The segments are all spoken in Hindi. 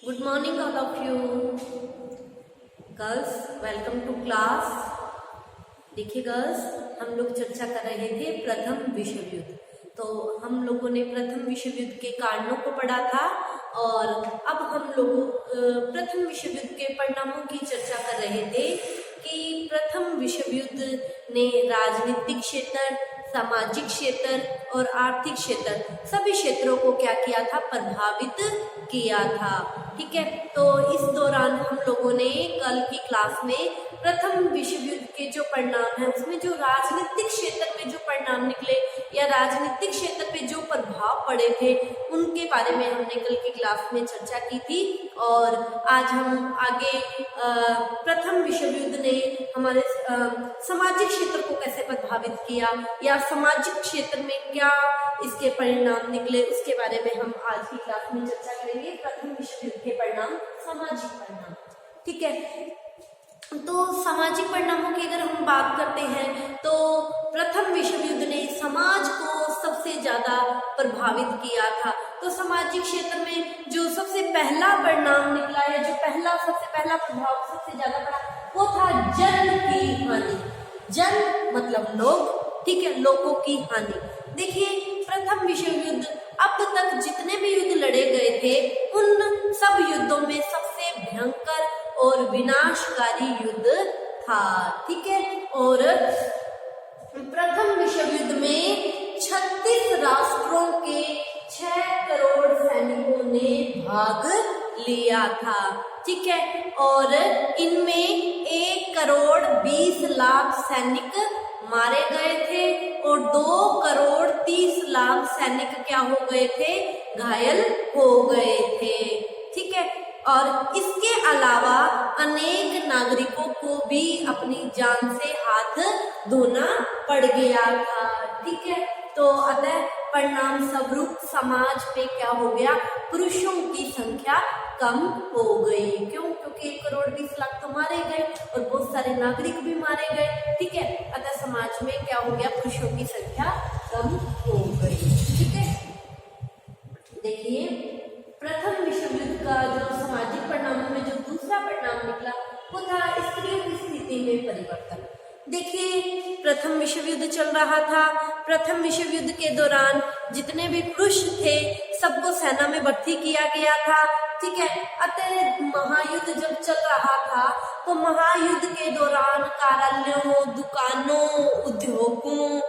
Good morning, all of you. Girls, welcome to class. देखिए गर्ल्स, हम लोग चर्चा कर रहे थे प्रथम विश्व युद्ध। तो हम लोगों ने प्रथम विश्व युद्ध के कारणों को पढ़ा था और अब हम लोग प्रथम विश्व युद्ध के परिणामों की चर्चा कर रहे थे कि प्रथम विश्व युद्ध ने राजनीतिक क्षेत्र, सामाजिक क्षेत्र और आर्थिक क्षेत्र सभी क्षेत्रों को क्या किया था, प्रभावित किया था। ठीक है, तो इस दौरान हम लोगों ने कल की क्लास में प्रथम विश्व युद्ध के जो परिणाम है उसमें जो राजनीतिक क्षेत्र में जो परिणाम निकले या राजनीतिक क्षेत्र पे जो प्रभाव पड़े थे उनके बारे में हमने कल की क्लास में चर्चा की थी। और आज हम आगे प्रथम विश्व युद्ध ने हमारे सामाजिक क्षेत्र को कैसे प्रभावित किया या सामाजिक क्षेत्र में क्या इसके परिणाम निकले उसके बारे में हम आज की क्लास में चर्चा करेंगे। प्रथम विश्व युद्ध के परिणाम, सामाजिक परिणाम। ठीक है, तो सामाजिक परिणामों की अगर हम बात करते हैं तो प्रथम विश्व युद्ध ने समाज को सबसे ज्यादा प्रभावित किया था। तो सामाजिक क्षेत्र में जो सबसे पहला परिणाम निकला या जो सबसे पहला प्रभाव सबसे ज्यादा पड़ा वो था जन की हानि। जन मतलब लोग, ठीक है, लोगों की हानि। देखिए, प्रथम विश्व युद्ध अब तक जितने भी युद्ध लड़े गए थे उन सब युद्धों में सबसे भयंकर और विनाशकारी युद्ध था। ठीक है, और प्रथम विश्व युद्ध में 36 राष्ट्रों के 6 करोड़ सैनिकों ने भाग लिया था। ठीक है, और इनमें 1 करोड़ 20 लाख सैनिक मारे गए थे और 2 करोड़ 30 लाख सैनिक क्या हो गए थे, घायल हो गए थे। ठीक है, और इसके अलावा अनेक नागरिकों को भी अपनी जान से हाथ धोना पड़ गया था। ठीक है, तो अतः परिणाम स्वरूप समाज पे क्या हो गया, पुरुषों की संख्या कम हो गई। क्यों? क्योंकि 1 करोड़ 20 लाख तो मारे गए और बहुत सारे नागरिक भी मारे गए। ठीक है, अतः समाज में क्या हो गया, पुरुषों की संख्या कम हो गई। ठीक है, देखिए प्रथम विश्व युद्ध का जो सामाजिक परिणामों में जो दूसरा परिणाम निकला वो था स्त्रियों की स्थिति में परिवर्तन। देखिए, प्रथम विश्व युद्ध चल रहा था। प्रथम विश्व युद्ध के दौरान जितने भी पुरुष थे सबको सेना में भर्ती किया गया था। ठीक है, अतः महायुद्ध जब चल रहा था तो महायुद्ध के दौरान कार्यालयों, दुकानों, उद्योगों,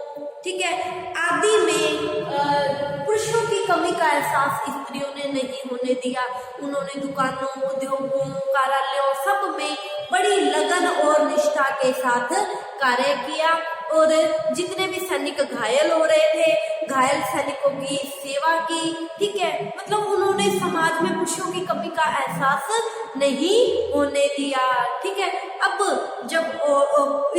ठीक है, आदि में पुरुषों की कमी का एहसास स्त्रियों ने नहीं होने दिया। उन्होंने दुकानों, उद्योगों, कार्यालयों सब में बड़ी लगन और निष्ठा के साथ कार्य किया और जितने भी सैनिक घायल हो रहे थे, घायल सैनिकों की सेवा की। ठीक है, मतलब उन्होंने समाज में पुरुषों की कमी का एहसास नहीं होने दिया। ठीक है, अब जब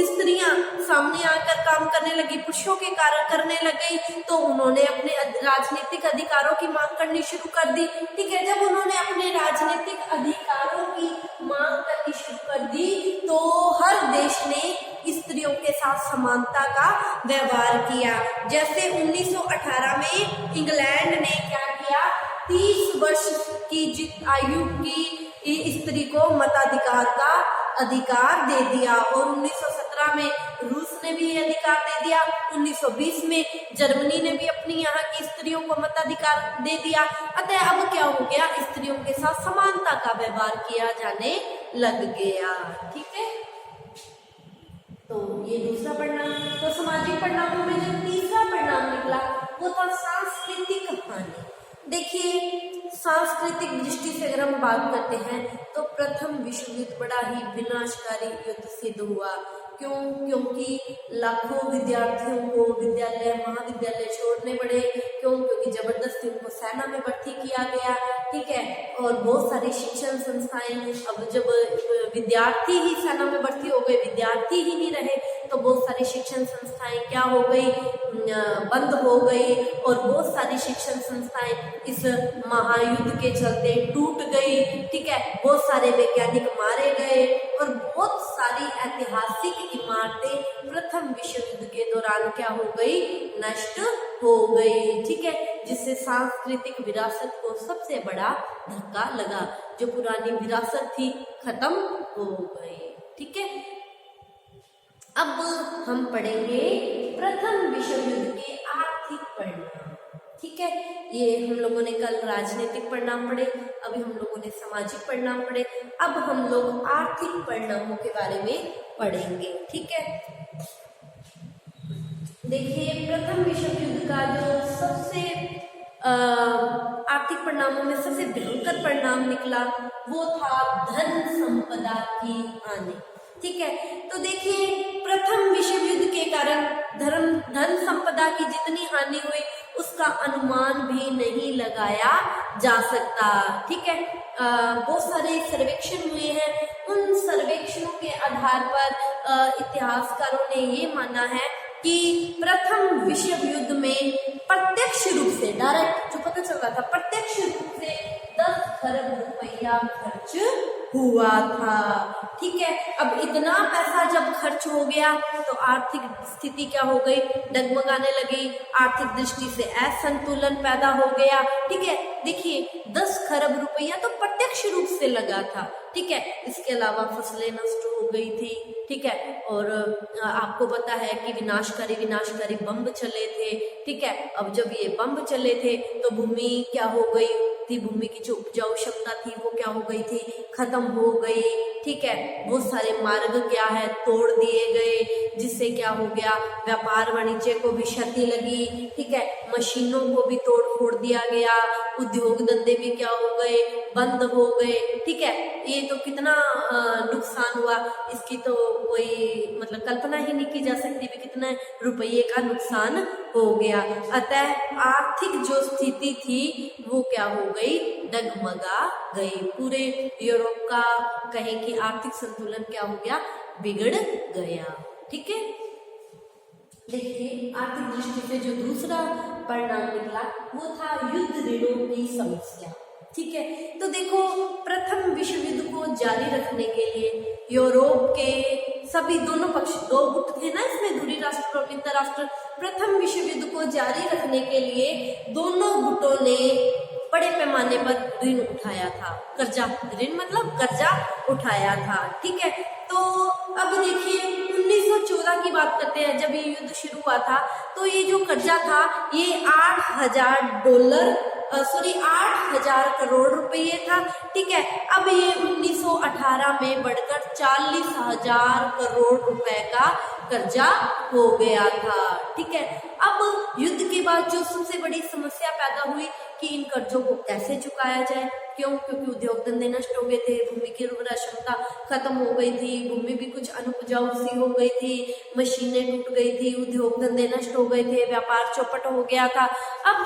स्त्रियां सामने आकर काम करने लगी, पुरुषों के कार्य करने लगी, तो उन्होंने अपने राजनीतिक अधिकारों की मांग करनी शुरू कर दी। ठीक है, जब उन्होंने अपने राजनीतिक अधिकारों की मांग करनी शुरू कर दी तो हर देश ने स्त्रियों के साथ समानता का व्यवहार किया। जैसे 1918 में इंग्लैंड ने क्या किया, 30 वर्ष की आयु की स्त्री को मताधिकार का अधिकार दे दिया और 1917 में रूस ने भी ये अधिकार दे दिया। 1920 में जर्मनी ने भी अपनी यहाँ की स्त्रियों को मताधिकार दे दिया। अतः अब क्या हो गया, स्त्रियों के साथ समानता का व्यवहार किया जाने लग गया। ठीक है, तो ये दूसरा परिणाम। तो सामाजिक परिणामों में जो तीसरा परिणाम निकला वो था सांस्कृतिक हानि। देखिए, सांस्कृतिक दृष्टि से अगर हम बात करते हैं तो प्रथम विश्व युद्ध बड़ा ही विनाशकारी युद्ध सिद्ध हुआ। क्यों? क्योंकि लाखों विद्यार्थियों को विद्यालय, महाविद्यालय छोड़ने पड़े। क्यों? क्योंकि जबरदस्ती उनको सेना में भर्ती किया गया। ठीक है, और बहुत सारी शिक्षण संस्थाएं, अब जब विद्यार्थी ही सेना में भर्ती हो गए, विद्यार्थी ही नहीं रहे तो बहुत सारी शिक्षण संस्थाएं क्या हो गई, बंद हो गई और बहुत सारी शिक्षण संस्थाएं इस महायुद्ध के चलते टूट गई। ठीक है, बहुत सारे वैज्ञानिक मारे गए और बहुत सारी ऐतिहासिक इमारतें प्रथम विश्व युद्ध के दौरान क्या हो गई, नष्ट हो गई। ठीक है, जिससे सांस्कृतिक विरासत को सबसे बड़ा धक्का लगा, जो पुरानी विरासत थी खत्म हो गई। ठीक है, अब हम पढ़ेंगे प्रथम विश्व युद्ध के आर्थिक परिणाम। ठीक है, ये हम लोगों ने कल राजनीतिक परिणाम पढ़े, अभी हम लोगों ने सामाजिक परिणाम पढ़े, अब हम लोग आर्थिक परिणामों के बारे में पढ़ेंगे। ठीक है, देखिए प्रथम विश्व युद्ध का जो सबसे आर्थिक परिणामों में सबसे भयंकर परिणाम निकला वो था धन संपदा की हानि। ठीक है, तो देखिए प्रथम विश्व युद्ध के कारण धन संपदा की जितनी हानि हुई उसका अनुमान भी नहीं लगाया जा सकता। ठीक है, बहुत सारे सर्वेक्षण हुए हैं, उन सर्वेक्षणों के आधार पर इतिहासकारों ने ये माना है कि प्रथम विश्व युद्ध में प्रत्यक्ष रूप से, डायरेक्ट जो पता चल रहा था, प्रत्यक्ष रूप से 10 खरब रुपया खर्च हुआ था। ठीक है, अब इतना पैसा जब खर्च हो गया तो आर्थिक स्थिति क्या हो गई, डगमगाने लगी, आर्थिक दृष्टि से असंतुलन पैदा हो गया। ठीक है, देखिए 10 खरब रुपया तो प्रत्यक्ष रूप से लगा था। ठीक है, इसके अलावा फसलें नष्ट हो गई थी। ठीक है, और आपको पता है कि विनाशकारी बम चले थे। ठीक है, अब जब ये बम चले थे तो भूमि क्या हो गई थी, भूमि की जो उपजाऊ क्षमता थी वो क्या हो गई थी, खत्म हो गई। ठीक है, बहुत सारे मार्ग क्या है तोड़ दिए गए, जिससे क्या हो गया, व्यापार वाणिज्य को भी क्षति लगी। ठीक है, मशीनों को भी तोड़ फोड़ दिया गया, उद्योग धंधे भी क्या हो गए, बंद हो गए। ठीक है, ये तो कितना नुकसान हुआ, इसकी तो कोई मतलब कल्पना ही नहीं की जा सकती भी कितने रुपये का नुकसान हो गया। अतः आर्थिक जो स्थिति थी वो क्या हो गई, डगमगा गई। पूरे यूरोप का कहें कि आर्थिक संतुलन क्या हो गया, बिगड़ गया। ठीक है, देखिए आर्थिक दृष्टि से जो दूसरा परिणाम निकला वो था युद्ध ऋणों की समस्या। ठीक है, तो देखो प्रथम विश्व युद्ध को जारी रखने के लिए यूरोप के सभी दोनों पक्ष, दो गुट थे ना इसमें, धुरी राष्ट्र और मित्र राष्ट्र, प्रथम विश्व युद्ध को जारी रखने के लिए दोनों गुटों ने बड़े पैमाने पर ऋण उठाया था, कर्जा, ऋण मतलब कर्जा उठाया था। ठीक है, तो अब देखिए 1914 की बात करते हैं, जब ये युद्ध शुरू हुआ था तो ये जो कर्जा था ये 8,000 करोड़ रुपये था। ठीक है, अब ये 1918 में बढ़कर 40,000 करोड़ रुपए का कर्जा हो गया था। ठीक है, अब युद्ध के बाद जो सबसे बड़ी समस्या पैदा हुई कि इन कर्जों को कैसे चुकाया जाए। क्यों? क्योंकि उद्योग धंधे नष्ट हो गए थे, भूमि की उर्वरा क्षमता खत्म हो गई थी, भूमि भी कुछ अनुपजाऊ सी हो गई थी, मशीनें टूट गई थी, उद्योग धंधे नष्ट हो गए थे, व्यापार चौपट हो गया था। अब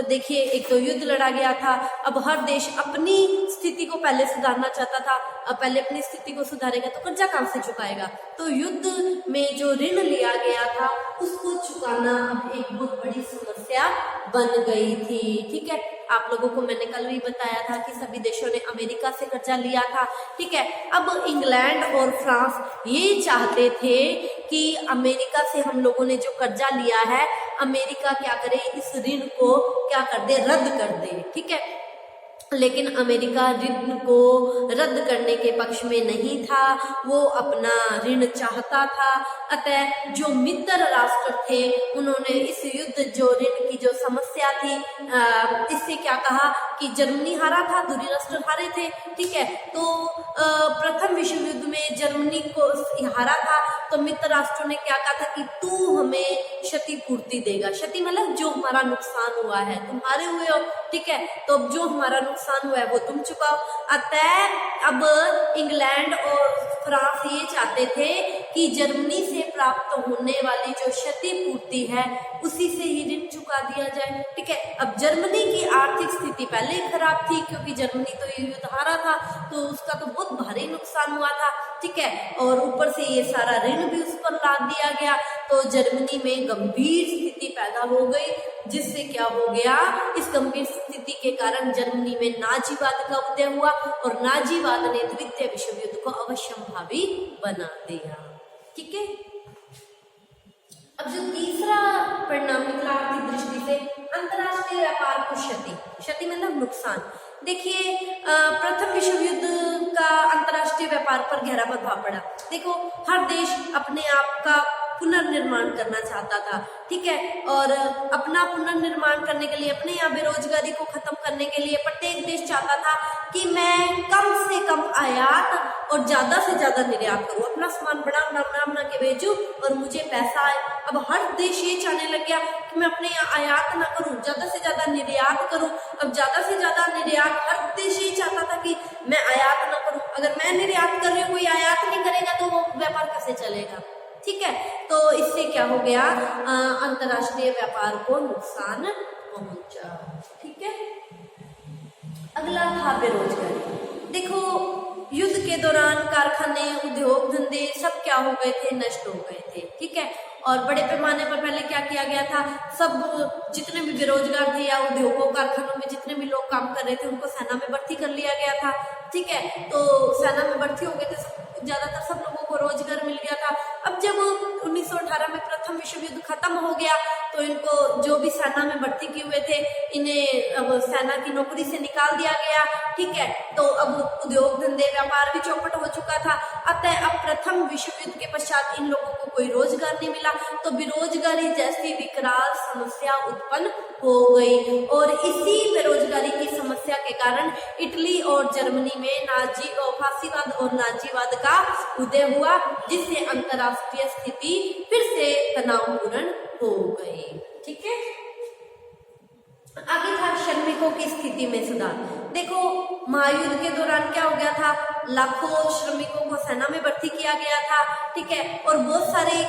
देखिए एक तो युद्ध लड़ा गया था, अब हर देश अपनी स्थिति को पहले सुधारना चाहता था, अब पहले अपनी स्थिति को सुधारेगा तो कर्जा कहां से चुकाएगा। तो युद्ध में जो ऋण लिया गया था उसको चुकाना अब एक बहुत बड़ी समस्या बन गई थी। ठीक है, आप लोगों को मैंने कल भी बताया था कि सभी देशों ने अमेरिका से कर्जा लिया था। ठीक है, अब इंग्लैंड और फ्रांस ये चाहते थे कि अमेरिका से हम लोगों ने जो कर्जा लिया है, अमेरिका क्या करे, इस ऋण को क्या कर दे, रद्द कर दे। ठीक है, लेकिन अमेरिका ऋण को रद्द करने के पक्ष में नहीं था, वो अपना ऋण चाहता था। अतः जो मित्र राष्ट्र थे उन्होंने इस युद्ध, जो ऋण की जो समस्या थी, इससे क्या कहा कि जर्मनी हारा था, धुरी राष्ट्र हारे थे। ठीक है, तो प्रथम विश्व युद्ध में जर्मनी को हारा था, तो मित्र राष्ट्रों ने क्या कहा था कि तू हमें क्षतिपूर्ति देगा। क्षति मतलब जो हमारा नुकसान हुआ है, तुम हारे हुए हो। ठीक है, तो जो हमारा नुकसान हुआ है वो तुम चुकाओ। अतः अब इंग्लैंड और फ्रांस ये चाहते थे कि जर्मनी से प्राप्त होने वाली जो क्षतिपूर्ति है उसी से ही ऋण चुका दिया जाए। ठीक है, अब जर्मनी की आर्थिक स्थिति पहले ही खराब थी, क्योंकि जर्मनी तो ये युद्ध हारा था, तो उसका तो बहुत भारी नुकसान हुआ था। ठीक है, और ऊपर से ये सारा ऋण भी उस पर लाद दिया गया, तो जर्मनी में गंभीर स्थिति पैदा हो गई, जिससे क्या हो गया, इस गंभीर स्थिति के कारण जर्मनी में नाजीवाद का उदय हुआ और नाजीवाद ने द्वितीय विश्व युद्ध को अवश्यंभावी बना दिया। ठीक है, अब जो तीसरा परिणाम निकला आर्थिक दृष्टि से, अंतरराष्ट्रीय व्यापार को क्षति, क्षति मतलब नुकसान। देखिए प्रथम विश्व युद्ध का अंतरराष्ट्रीय व्यापार पर गहरा प्रभाव पड़ा। देखो हर देश अपने आप का पुनर्निर्माण करना चाहता था, ठीक है, और अपना पुनर्निर्माण करने के लिए, अपने यहाँ बेरोजगारी को खत्म करने के लिए प्रत्येक देश चाहता था कि मैं कम से कम आयात और ज्यादा से ज्यादा निर्यात करूं, अपना सामान बना के बेचूं और मुझे पैसा आए। अब हर देश ये चाहने लग गया कि मैं अपने यहाँ आयात ना करूं, ज्यादा से ज्यादा निर्यात करूं। अब ज्यादा से ज्यादा निर्यात, हर देश ये चाहता था कि मैं आयात ना करूं। अगर मैं निर्यात कर रही हूँ, कोई आयात नहीं करेगा तो वो व्यापार कैसे चलेगा, ठीक है। तो इससे क्या हो गया, अंतरराष्ट्रीय व्यापार को नुकसान पहुंचा, ठीक है। अगला था बेरोजगारी। देखो युद्ध के दौरान कारखाने, उद्योग धंधे सब क्या हो गए थे, नष्ट हो गए थे, ठीक है। और बड़े पैमाने पर पहले क्या किया गया था, सब जितने भी बेरोजगार थे या उद्योगों कारखानों में जितने भी लोग काम कर रहे थे उनको सेना में भर्ती कर लिया गया था, ठीक है। तो सेना में भर्ती हो गए थे, ज्यादातर सब लोगों को रोजगार मिल गया था। अब जब 1918 में प्रथम विश्व युद्ध खत्म हो गया तो इनको, जो भी सेना में भर्ती किए हुए थे, इन्हें अब सेना की नौकरी से निकाल दिया गया, ठीक है। तो अब उद्योग धंधे व्यापार भी चौपट हो चुका था। अतः अब प्रथम विश्व युद्ध के पश्चात इन लोगों को कोई रोजगार नहीं मिला, तो बेरोजगारी जैसी विकराल समस्या उत्पन्न हो गई। और इसी बेरोजगारी की समस्या के कारण इटली और जर्मनी में फासीवाद और नाजीवाद का उदय हुआ, जिससे अंतरराष्ट्रीय स्थिति फिर से तनावपूर्ण हो गई, ठीक है। आगे था श्रमिकों की स्थिति में सुधार। देखो महायुद्ध के दौरान क्या हो गया था, लाखों श्रमिकों को सेना में भर्ती किया गया था, ठीक है। और बहुत सारे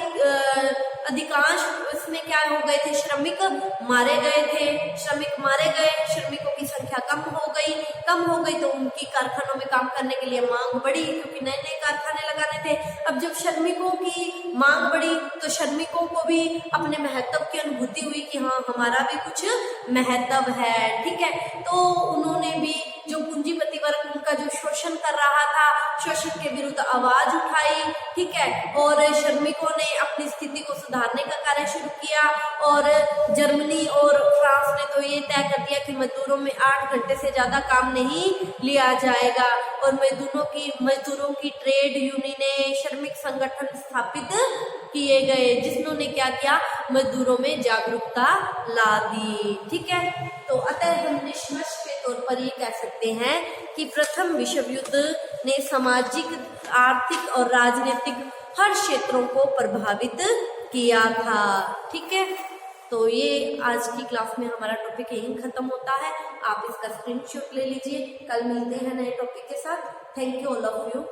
अधिकांश इसमें क्या हो गए थे, श्रमिक मारे गए थे, श्रमिक मारे गए, श्रमिकों की संख्या कम हो गई तो उनकी कारखानों में काम करने के लिए मांग बढ़ी, क्योंकि नए नए कारखाने लगाने थे। अब जब श्रमिकों की मांग बढ़ी तो श्रमिकों को भी अपने महत्व की अनुभूति हुई कि हाँ हमारा भी कुछ महत्व है, ठीक है। तो उन्होंने भी, जो पूंजीपति वर्ग उनका जो शोषण कर रहा था, शोषण के विरुद्ध आवाज उठाई, ठीक है। और श्रमिकों ने अपनी स्थिति को सुधारने का कार्य शुरू किया। और जर्मनी और फ्रांस ने तो ये तय कर दिया कि मजदूरों में 8 घंटे से ज्यादा काम नहीं लिया जाएगा। और मजदूरों की ट्रेड यूनियनें, श्रमिक संगठन स्थापित किए गए, जिन्होंने क्या किया, मजदूरों में जागरूकता ला दी, ठीक है। तो अतः हम निष्कर्ष के तौर पर ये कह सकते हैं कि प्रथम विश्व युद्ध ने सामाजिक, आर्थिक और राजनीतिक हर क्षेत्रों को प्रभावित किया था, ठीक है। तो ये आज की क्लास में हमारा टॉपिक यहीं खत्म होता है। आप इसका स्क्रीनशॉट ले लीजिए। कल मिलते हैं नए टॉपिक के साथ। Thank you all of you.